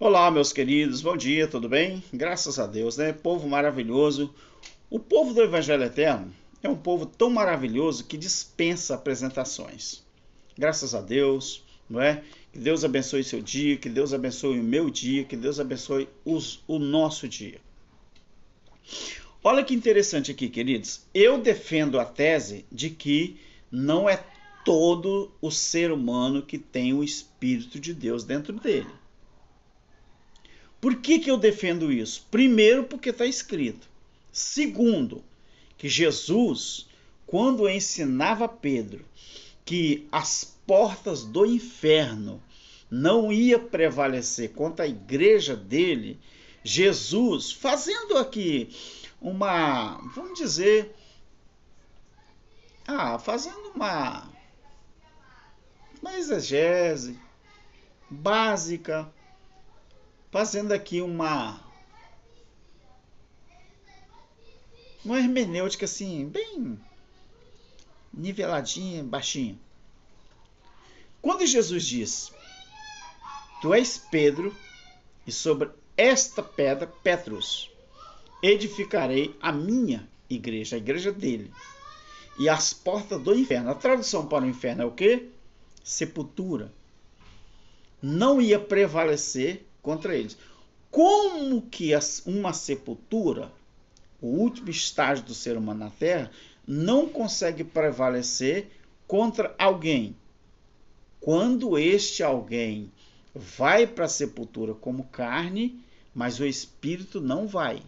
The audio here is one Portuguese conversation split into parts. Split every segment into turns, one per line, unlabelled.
Olá, meus queridos, bom dia, tudo bem? Graças a Deus, né? Povo maravilhoso. O povo do Evangelho Eterno é um povo tão maravilhoso que dispensa apresentações. Graças a Deus, não é? Que Deus abençoe seu dia, que Deus abençoe o meu dia, que Deus abençoe o nosso dia. Olha que interessante aqui, queridos. Eu defendo a tese de que não é todo o ser humano que tem o Espírito de Deus dentro dele. Por que eu defendo isso? Primeiro, porque está escrito. Segundo, que Jesus, quando ensinava Pedro que as portas do inferno não ia prevalecer contra a igreja dele, Jesus, fazendo aqui vamos dizer, fazendo uma exegese básica, fazendo aqui uma hermenêutica assim, bem niveladinha, baixinha. Quando Jesus diz, tu és Pedro, e sobre esta pedra, Petrus, edificarei a minha igreja, a igreja dele, e as portas do inferno. A tradução para o inferno é o quê? Sepultura. Não ia prevalecer contra eles. Como que uma sepultura, o último estágio do ser humano na Terra, não consegue prevalecer contra alguém? Quando este alguém vai para a sepultura como carne, mas o espírito não vai.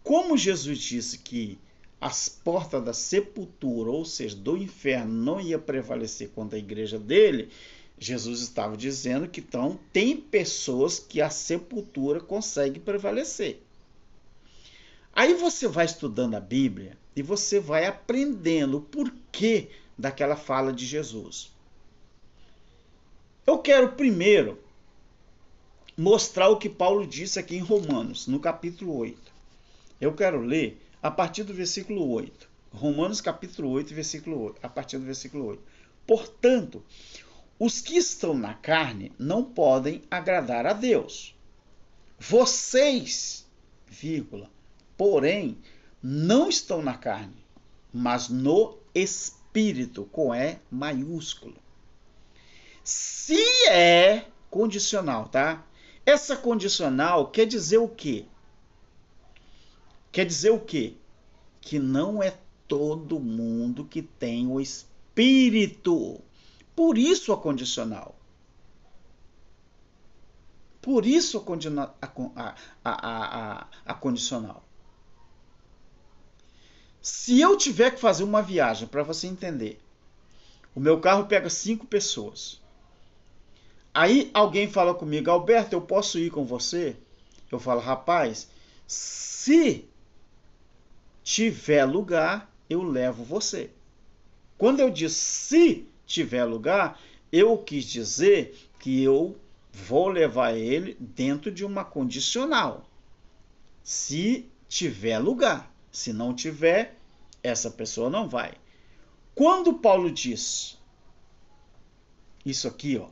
Como Jesus disse que as portas da sepultura, ou seja, do inferno, não ia prevalecer contra a igreja dele, Jesus estava dizendo que então tem pessoas que a sepultura consegue prevalecer. Aí você vai estudando a Bíblia e você vai aprendendo o porquê daquela fala de Jesus. Eu quero primeiro mostrar o que Paulo disse aqui em Romanos, no capítulo 8. Eu quero ler a partir do versículo 8. Romanos capítulo 8, versículo 8, a partir do versículo 8. Portanto, os que estão na carne não podem agradar a Deus. Vocês, porém, não estão na carne, mas no Espírito, com E maiúsculo. Se é condicional, tá? Essa condicional quer dizer o quê? Quer dizer o quê? Que não é todo mundo que tem o Espírito. Por isso a condicional. Por isso a condicional. Se eu tiver que fazer uma viagem, para você entender, o meu carro pega 5 pessoas. Aí alguém fala comigo, Alberto, eu posso ir com você? Eu falo, rapaz, se tiver lugar, eu levo você. Quando eu disse se tiver lugar, eu quis dizer que eu vou levar ele dentro de uma condicional. Se tiver lugar. Se não tiver, essa pessoa não vai. Quando Paulo diz isso aqui, ó,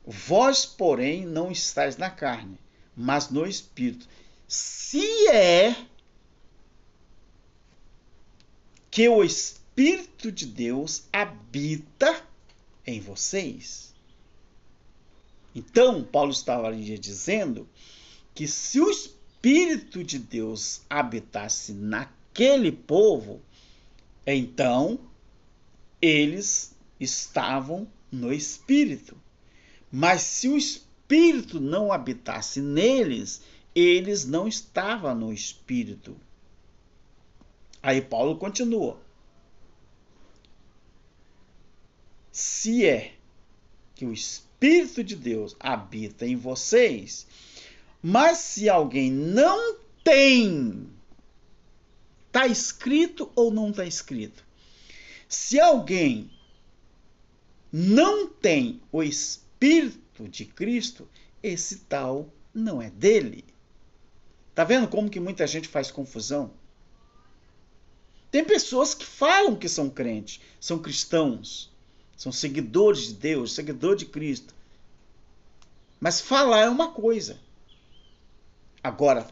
vós, porém, não estáis na carne, mas no Espírito. Se é que o Espírito de Deus habita em vocês. Então, Paulo estava ali dizendo que se o Espírito de Deus habitasse naquele povo, então eles estavam no Espírito. Mas se o Espírito não habitasse neles, eles não estavam no Espírito. Aí Paulo continua. Se é que o Espírito de Deus habita em vocês, mas se alguém não tem, está escrito ou não está escrito? Se alguém não tem o Espírito de Cristo, esse tal não é dele. Tá vendo como que muita gente faz confusão? Tem pessoas que falam que são crentes, são cristãos, são seguidores de Deus, seguidores de Cristo, Mas falar é uma coisa. Agora,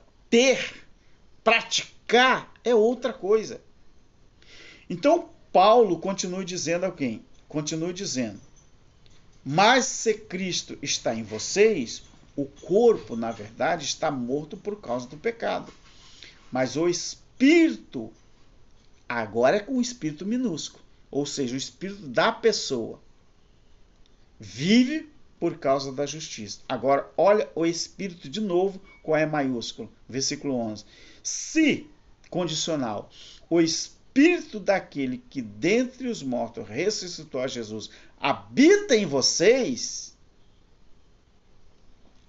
praticar é outra coisa. Então, Paulo continua dizendo a quem? Continua dizendo: mas se Cristo está em vocês, o corpo, na verdade, está morto por causa do pecado. Mas o espírito, agora é com o espírito minúsculo, ou seja, o espírito da pessoa, vive por causa da justiça. Agora, olha o espírito de novo com E maiúsculo, versículo 11. Se, condicional, o espírito daquele que dentre os mortos ressuscitou a Jesus habita em vocês,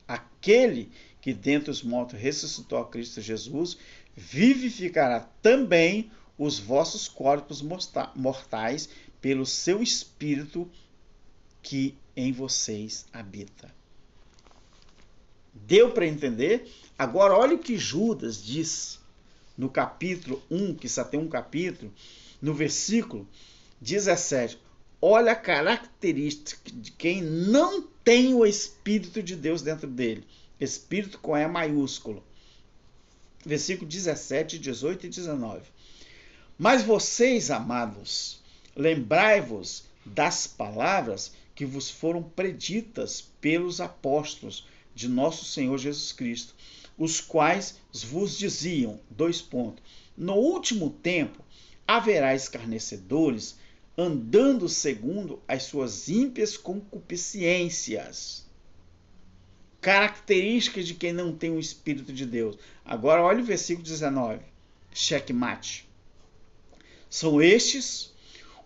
aquele que dentre os mortos ressuscitou a Cristo Jesus, vivificará também os vossos corpos mortais pelo seu espírito que em vocês habita. Deu para entender? Agora olha o que Judas diz no capítulo 1, que só tem um capítulo, no versículo 17. Olha a característica de quem não tem o Espírito de Deus dentro dele. Espírito com E maiúsculo. Versículo 17, 18 e 19. Mas vocês, amados, lembrai-vos das palavras que vos foram preditas pelos apóstolos de nosso Senhor Jesus Cristo, os quais vos diziam, no último tempo haverá escarnecedores, andando segundo as suas ímpias concupiscências. Características de quem não tem o Espírito de Deus. Agora olha o versículo 19. Checkmate. São estes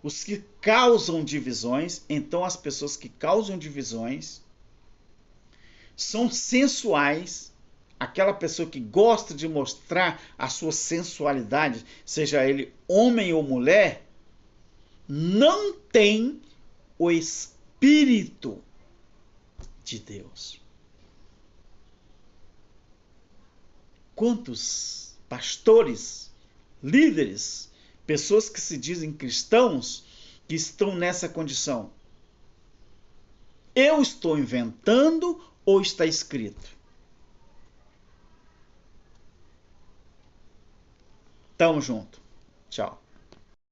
os que causam divisões. Então as pessoas que causam divisões são sensuais. Aquela pessoa que gosta de mostrar a sua sensualidade, seja ele homem ou mulher, não tem o Espírito de Deus. Quantos pastores, líderes, pessoas que se dizem cristãos, que estão nessa condição? Eu estou inventando ou está escrito? Tamo junto. Tchau.